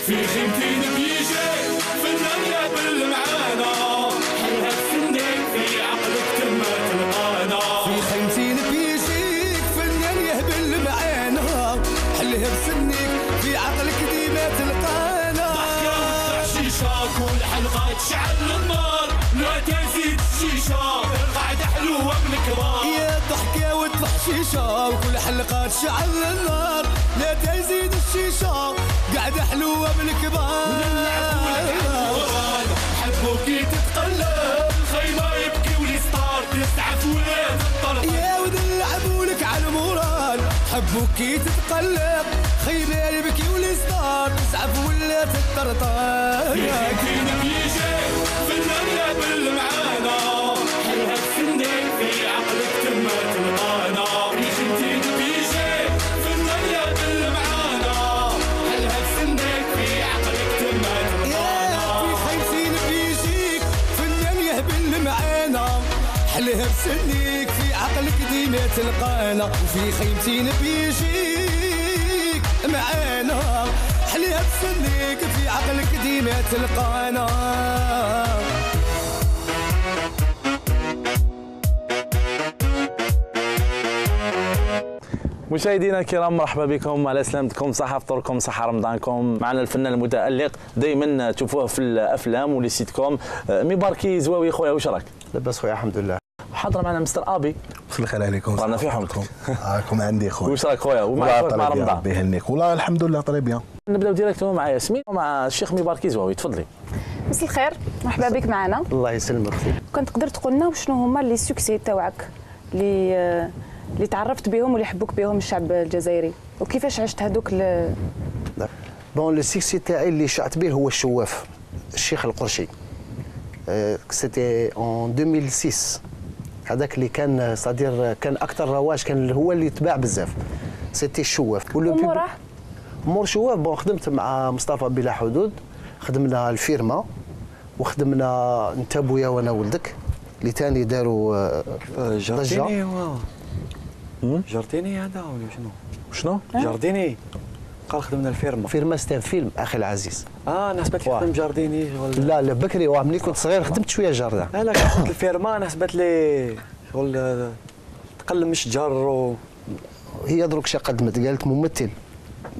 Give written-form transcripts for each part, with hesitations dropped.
في خيمتين بيجي فنان يهبل معانا حلها بسنك في عقلك تما تلقانا في خيمتين بيجيك فنان يهبل معانا حلها بسنك في عقلك ديما تلقانا ضحكة وتطلع شيشة كل حلقة تشعل النار لا تزيد الشيشة القعدة حلوة من كبار يا ضحكة وتطلع شيشة وكل حلقة تشعل النار لا تزيد الشيشة قاعدة حلوة بالكبار حبوكي تتقلب الخيمة يبكي والستار تسعف ولاد الطرف يا ودلعبوا لك على المورال حبوكي تتقلب خيمة يبكي والستار تسعف ولاد الطرطار في خيمتين بيجي فنان يهبل معانا حلها بسنك في عقلك تما تلقانا في خيمتين بيجي فنان يهبل معانا حلها بسنك في عقلك تما تلقانا في خيمتين بيجيك فنان يهبل معانا حلها بسنيك في عقلك ديما تلقانا وفي خيمتين بيجيك معانا حلها بسنيك في عقلك ديما تلقانا. مشاهدينا الكرام مرحبا بكم، على سلامتكم، صحة فطوركم، صحة رمضانكم. معنا الفنان المتألق دائما تشوفوه في الافلام ولي سيت كوم مباركي زواوي. خويا واش راك؟ لاباس خويا الحمد لله. حاضر معنا مستر ابي. مساء الخير عليكم. رانا في حومتكم. راكم عندي خويا. واش راك خويا؟ ومعك مع رمضان. ربي يهنيك. والله الحمد لله طري بيان. نبداو ديريكتومون مع ياسمين ومع الشيخ مباركي زواوي، تفضلي. مساء الخير، مرحبا بك معنا. الله يسلمك اختي. كنت تقدر تقول لنا شنو هما لي سوكسي تاعك اللي تعرفت بهم واللي حبوك بهم الشعب الجزائري وكيفاش عشت هذوك بون لو سيكسي تاعي اللي شعت به هو الشواف الشيخ القرشي. سيتي اون 2006 هذاك اللي كان صدير كان اكثر رواج، كان هو اللي تباع بزاف. سيتي الشواف. وموراه مور شواف بون خدمت مع مصطفى بلا حدود، خدمنا الفيرما وخدمنا انت بويا وانا ولدك اللي ثاني داروا جارديني. جارديني هذا ولا شنو؟ جارديني قال خدمنا الفيرما. فيرما ستان فيلم اخي العزيز. انا حسبت لي خدم جارديني لا لا بكري ملي كنت صغير خدمت شويه جاردان. لا كنت الفيرما انا حسبت لي شغل تقلم الشجر هي دروك شي قدمت قالت ممثل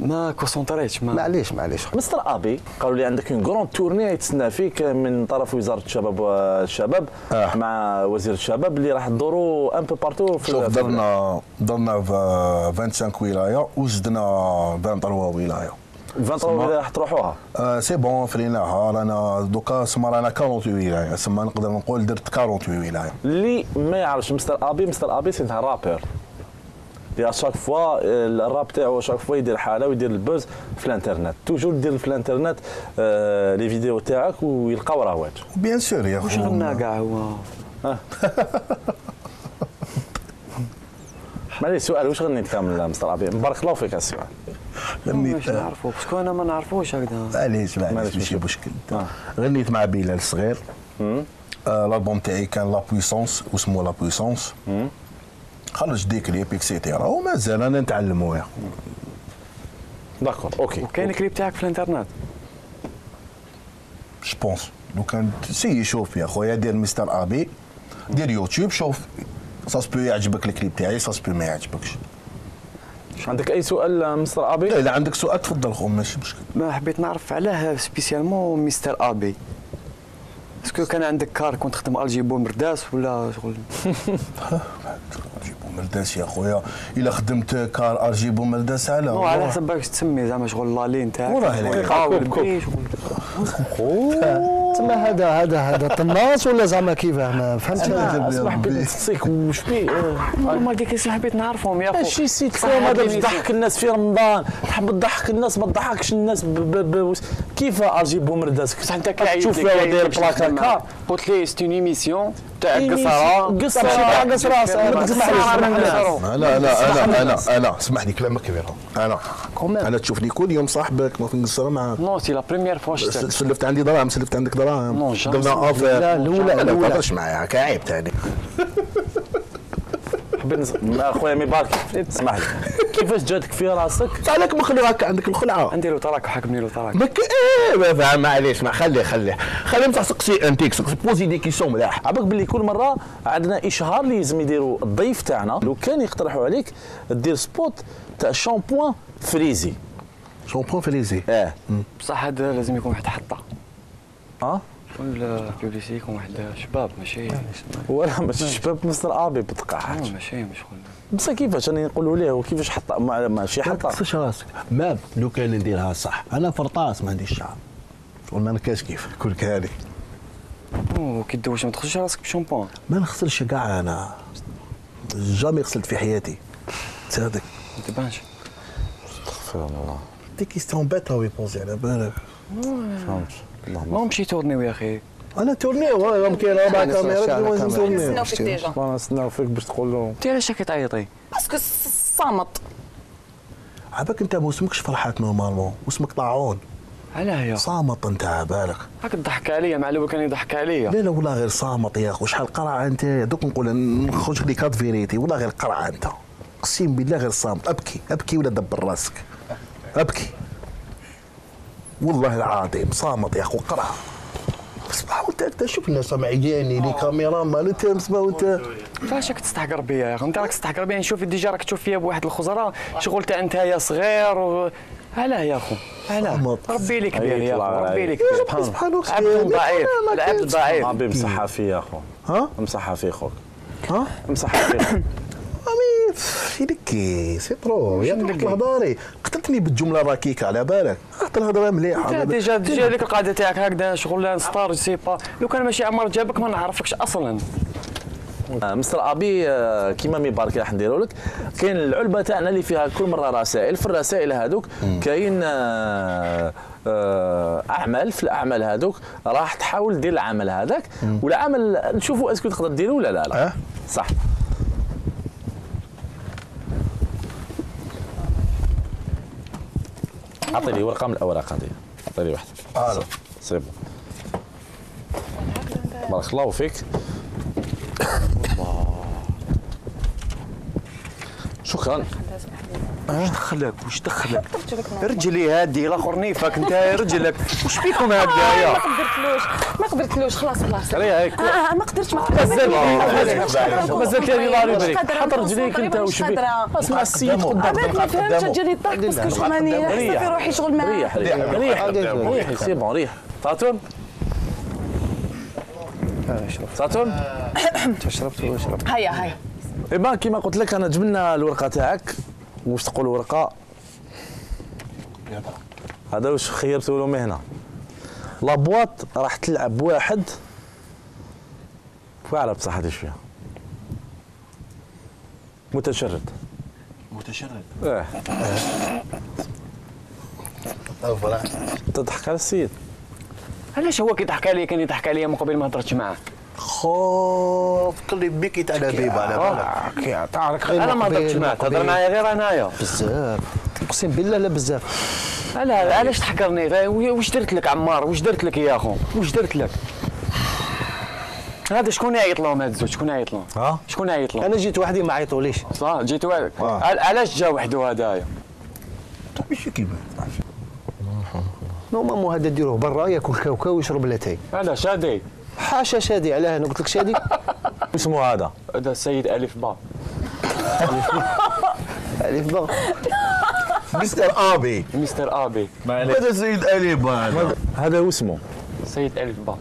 ما كونسونطريتش. معليش مستر ابي قالوا لي عندك اون كروند تورني يتسنى فيك من طرف وزاره الشباب والشباب مع وزير الشباب اللي راح تدوروا ان بو بارتو في شوف درنا في 25 ولايه وزدنا 23 ولايه. 23 ولايه راح تروحوها. سي بون فريناها رانا دوكا سما رانا 48 ولايه، سما نقدر نقول درت 48 ولايه. اللي ما يعرفش مستر ابي سي رابر اللي اشاك فوا الراب تاعو اشاك فوا يدير حاله ويدير البوز في الانترنت، توجور دير في الانترنت لي فيديو تاعك ويلقاو رواج. بيان سور يا واش غنى كاع هو. معليش سؤال، واش غنيت كامل مستر ابي؟ مبارك الله فيك السؤال. غنيت نعرفو باسكو انا ما نعرفوش هكذا. معليش ماشي مشكل. غنيت مع بلال الصغير. الالبوم تاعي كان لا بويسونس واسمو لا بويسونس. خرج دي كليب اكسيتيرا ومازال انا نتعلمو يا داكور اوكي. وكاين كليب تاعك في الانترنت؟ جو بونس لو كان سي شوف يا خويا دير مستر ابي دير يوتيوب شوف ساسبو يعجبك الكليب تاعي ساسبو ما يعجبكش. عندك اي سؤال مستر ابي؟ لا اذا عندك سؤال تفضل خو ماشي مشكل. ما حبيت نعرف علاه سبيسيالمون مستر ابي. اسكو كان عندك كار كنت تخدم الجيبو مرداس ولا شغل؟ الجيبو مرداس يا خويا، الا خدمت كار الجيبو مرداس على مو على حسب باش تسمي زعما شغل لالين تاعك. وراه تما هذا طناس ولا زعما كيفاه ما فهمتش. اسمح بي تصيك واش بيه نورمال ديك الساعه حبيت نعرفهم يا ماشي سيت فون هذا باش تضحك الناس في رمضان، تحب تضحك الناس ما تضحكش الناس كيف اجيبو مرداس بصح انت كي تشوف فيها داير بلاكا كار قلت لي سي اون ايميسيون تاع قصره انا اسمح لي كلامك كبير. انا تشوفني كل يوم صاحبك ما في القصره معاك. نو سي لا بريمير فوا شفتك. سلفت عندي دراهم، سلفت عندك دراهم. درنا لا الاولى ما تهضرش معايا هكا عيب ثاني. اخويا مبارك اسمح لي كيفاش جاتك في راسك عليك مخلوع هكا عندك الخلعه نديرو تراك وحكمني له تراك. ما فاهم معليش ما خليه بصح سقسي انتيك سقسي بوزي دي كيسيون ملاح. عباك باللي كل مره عندنا اشهار اللي لازم يديروا الضيف تاعنا لو كان يقترحوا عليك دير سبوت تاع شامبوان فريزي. شامبوان فريزي بصح هذا لازم يكون واحد حطه. ولا بيبليسي يكون واحد شباب ماشي ولا ماشي شباب مستر ابي بتقاعد ماشي مش شغل. بصح كيفاش راني نقولوا ليه وكيفاش حط ماشي ما حط تقصش راسك ماب لو كان نديرها صح انا فرطاس ما عنديش شعر شغل ما نكاش كيف كل كاري كي تدوش ما تغسلش راسك بشامبون. ما نغسلش كاع انا جامي غسلت في حياتي تصدق ما تبانش. استغفر الله دي كيستيون بيت راهو يبوزي على بالك فهمت ما مشي تورنيو يا اخي. انا تورنيو يمكن اربع كاميرات لازم تورنيو نستناو فيك ديجا وانا نستناو فيك باش تقول له انت علاش راكي تعيطي؟ باسكو صامت. عباك انت ما اسمكش فرحات نورمالمون واسمك طاعون علاه يا صامت انت على بالك. راك تضحك عليا مع الاول كان يضحك عليا. لا والله غير صامت يا اخو شحال قرعه انت دوك نقول نخرج لي كاد فيريتي والله غير قرعه انت اقسم بالله غير صامت ابكي ولا دبر راسك ابكي والله العظيم صامت يا اخو قرعه. صباح وانت شوف الناس معياني لي كاميرا مال انت صباح وانت فاش راك تستحقر بيا يا اخي؟ انت راك تستحقر بيا نشوف ديجا راك تشوف فيا بواحد الخزره شغل تاع انت يا صغير علاه يا اخو علاه ربي لي كبير يا اخو ربي لي كبير سبحان الله عبد ضعيف العبد ضعيف ابي مصحة فيه اخو مصحة فيه خوك ها مصحة فيه امي فيك سي برو يا الهضاري قتلتني بالجمله راكيكه على بالك حط الهضره مليحه ديجا ديك القاعده تاعك هكذا شغل ستار سي با لو كان ماشي عمر جابك ما نعرفكش اصلا. مستر ابي كيما مبارك راح نديروا لك كاين العلبه تاعنا اللي فيها كل مره رسائل في الرسائل هذوك كاين اعمال في الاعمال هذوك راح تحاول دير العمل هذاك والعمل نشوفوا اسكو تقدر ديروا ولا لا صح. عطيني ورقه من الاوراق هذه عطيني واحده سي بون بارك الله فيك. شكرا. واش دخلك رجلي هادي الاخر نيفك انت رجلك واش بيكم هكذايا؟ ما قدرتلوش خلاص ريها ما قدرتش مازال لي الله يبارك حط رجليك انت وش بيك اسمع السيد قدامك ما فهمتش جاني الضغط باسكو شغل راني في روحي شغل ما ريح سي بون ريح فاتون فاتون شربت ولا شربت هيا ايبا كيما قلت لك انا جبنا الورقه تاعك واش تقول ورقه هذا واش خيرتوا له مهنه لابواط راح تلعب واحد واعرف بصح هذه فيها متشرد فوالا تضحك على السيد علاش هو كيضحك عليا كان يضحك عليا من قبل ما هضرتش معاه؟ خوف قلبي بكي تاع لبيبه على بالك تعرف انا ما هضرتش معاه تهضر معايا غير انايا بزاف اقسم بالله لا بزاف. علاش تحكرني؟ واش درت لك عمار؟ واش درت لك يا اخو؟ واش درت لك؟ هذا شكون يعيط لهم هاد الزوج؟ شكون يعيط لهم؟ شكون يعيط لهم؟ انا جيت وحدي ما عيطوليش صح جيت وحدك علاش جا وحده هدايا؟ ماشي كيما نورمالمون هذا ديروه برا ياكل كاوكاو ويشرب لاتاي. علاش هادي؟ حاشا شادي علاه انا قلت لك شادي اسمه هذا السيد الف با الف با مستر ابي مستر ابي هذا سيد الف با هذا هو اسمه سيد الف با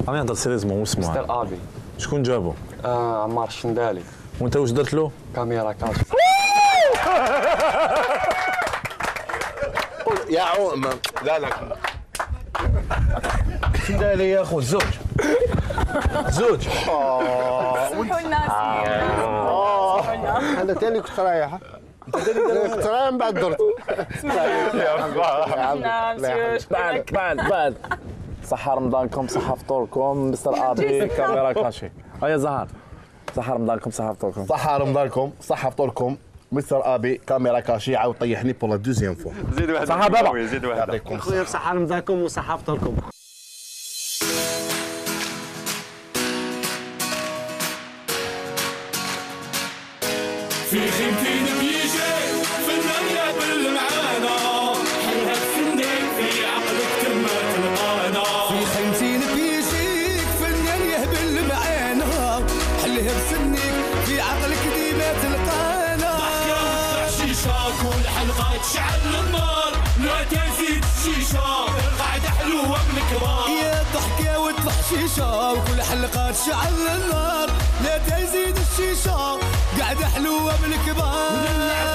راني نهضر سيريزمون اسمه هذا مستر ابي شكون جابو عمار الشندالي وانت واش درت له كاميرا كاش يا عم لا شندالي يا اخو زوج انا تاني كنت رايح كنت رايح من بعد درت بعد صحة رمضانكم صحة فطوركم مستر ابي كاميرا كاشي هيا زهر صحة رمضانكم صحة فطوركم صحة رمضانكم صحة فطوركم مستر ابي كاميرا كاشي عاود طيحني بور لا دوزيام فوا زيد واحد صحة بابا زيد واحد يعطيكم خويا بصحة رمضانكم وصحة فطوركم. في خيمتين بيجي فنان يقبل معانا حلها بسنيك في عقلك تما تلقانا في خيمتين بيجيك فنان يهبل معانا حلها بسنيك في عقلك ديما تلقانا شيشة كل حلقة تشعل النار لا تزيد الشيشة قاعدة حلوة من كبار يا ضحكة وتحشيشة وكل حلقة تشعل النار لا تزيد الشيشة قاعدة حلوة من الكبار